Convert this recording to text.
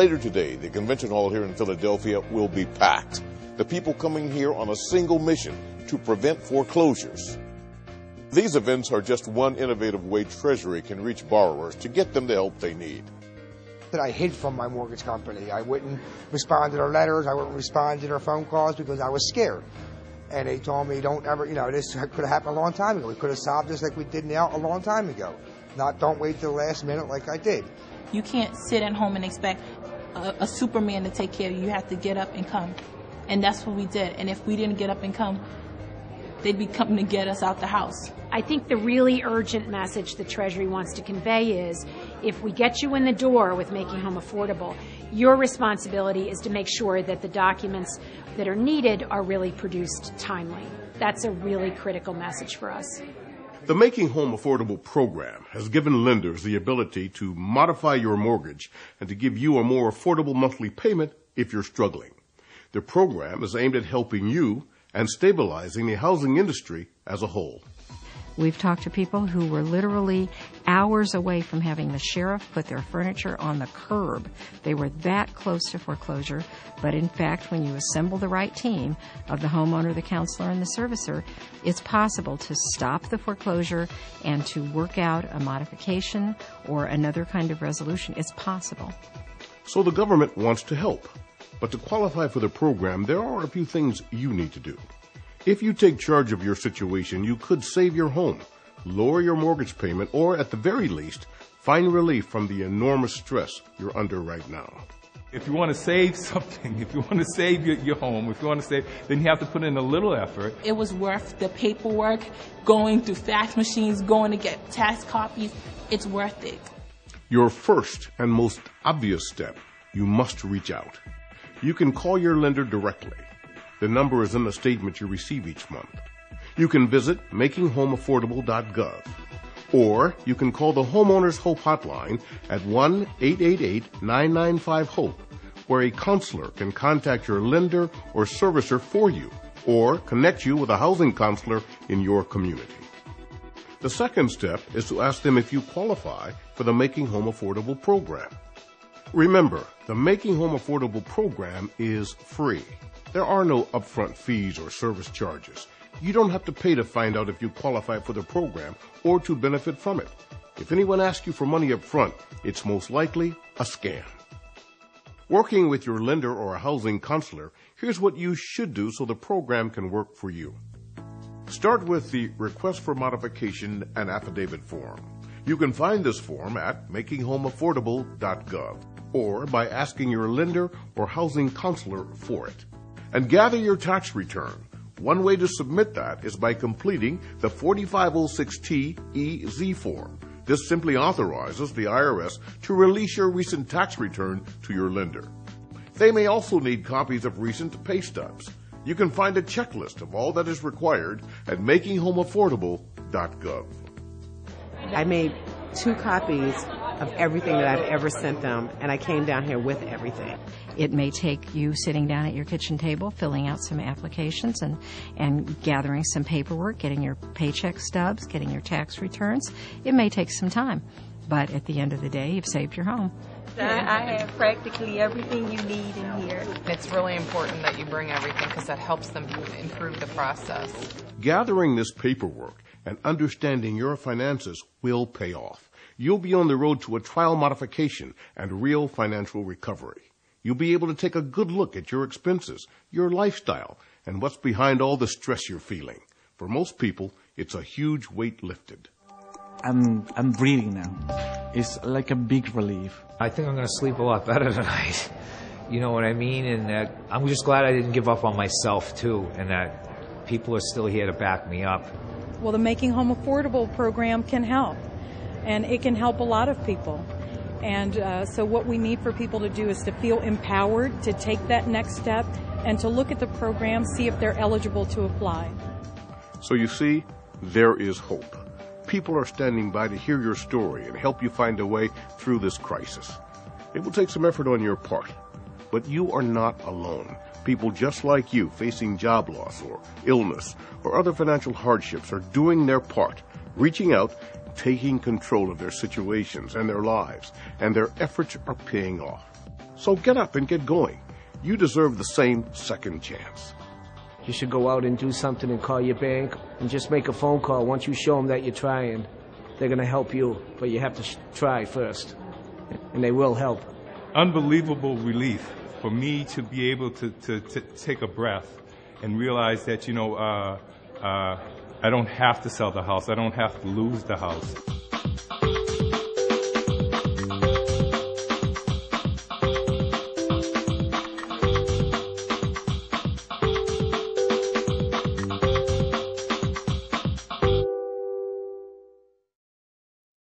Later today, the convention hall here in Philadelphia will be packed. The people coming here on a single mission to prevent foreclosures. These events are just one innovative way Treasury can reach borrowers to get them the help they need. That I hid from my mortgage company. I wouldn't respond to their letters. I wouldn't respond to their phone calls because I was scared. And they told me, don't ever, this could have happened a long time ago. We could have solved this like we did now a long time ago. Don't wait till the last minute like I did. You can't sit at home and expect a Superman to take care of you. You have to get up and come. And that's what we did. And if we didn't get up and come, they'd be coming to get us out the house. I think the really urgent message the Treasury wants to convey is, if we get you in the door with making home affordable, your responsibility is to make sure that the documents that are needed are really produced timely. That's a really critical message for us. The Making Home Affordable program has given lenders the ability to modify your mortgage and to give you a more affordable monthly payment if you're struggling. The program is aimed at helping you and stabilizing the housing industry as a whole. We've talked to people who were literally hours away from having the sheriff put their furniture on the curb. They were that close to foreclosure, but in fact, when you assemble the right team of the homeowner, the counselor, and the servicer, it's possible to stop the foreclosure and to work out a modification or another kind of resolution. It's possible. So the government wants to help, but to qualify for the program, there are a few things you need to do. If you take charge of your situation, you could save your home, lower your mortgage payment, or at the very least, find relief from the enormous stress you're under right now. If you want to save something, if you want to save your home, if you want to save, then you have to put in a little effort. It was worth the paperwork, going through fax machines, going to get tax copies. It's worth it. Your first and most obvious step, you must reach out. You can call your lender directly. The number is in the statement you receive each month. You can visit makinghomeaffordable.gov, or you can call the Homeowners Hope Hotline at 1-888-995-HOPE, where a counselor can contact your lender or servicer for you, or connect you with a housing counselor in your community. The second step is to ask them if you qualify for the Making Home Affordable program. Remember, the Making Home Affordable program is free. There are no upfront fees or service charges. You don't have to pay to find out if you qualify for the program or to benefit from it. If anyone asks you for money up front, it's most likely a scam. Working with your lender or a housing counselor, here's what you should do so the program can work for you. Start with the Request for Modification and Affidavit form. You can find this form at makinghomeaffordable.gov or by asking your lender or housing counselor for it. And gather your tax return. One way to submit that is by completing the 4506T EZ form. This simply authorizes the IRS to release your recent tax return to your lender. They may also need copies of recent pay stubs. You can find a checklist of all that is required at makinghomeaffordable.gov. I made 2 copies of everything that I've ever sent them, and I came down here with everything. It may take you sitting down at your kitchen table, filling out some applications and gathering some paperwork, getting your paycheck stubs, getting your tax returns. It may take some time, but at the end of the day, you've saved your home. I have practically everything you need in here. It's really important that you bring everything because that helps them improve the process. Gathering this paperwork and understanding your finances will pay off. You'll be on the road to a trial modification and real financial recovery. You'll be able to take a good look at your expenses, your lifestyle, and what's behind all the stress you're feeling. For most people, it's a huge weight lifted. I'm breathing now. It's like a big relief. I think I'm going to sleep a lot better tonight. You know what I mean? And that I'm just glad I didn't give up on myself, too, and that people are still here to back me up. Well, the Making Home Affordable program can help, and it can help a lot of people. And so what we need for people to do is to feel empowered, to take that next step, and to look at the program, see if they're eligible to apply. So you see, there is hope. People are standing by to hear your story and help you find a way through this crisis. It will take some effort on your part, but you are not alone. People just like you facing job loss or illness or other financial hardships are doing their part, reaching out, taking control of their situations and their lives, and their efforts are paying off. So get up and get going. You deserve the same second chance. You should go out and do something and call your bank and just make a phone call. Once you show them that you're trying, they're going to help you, but you have to try first, and they will help. Unbelievable relief for me to be able to take a breath and realize that, I don't have to sell the house. I don't have to lose the house.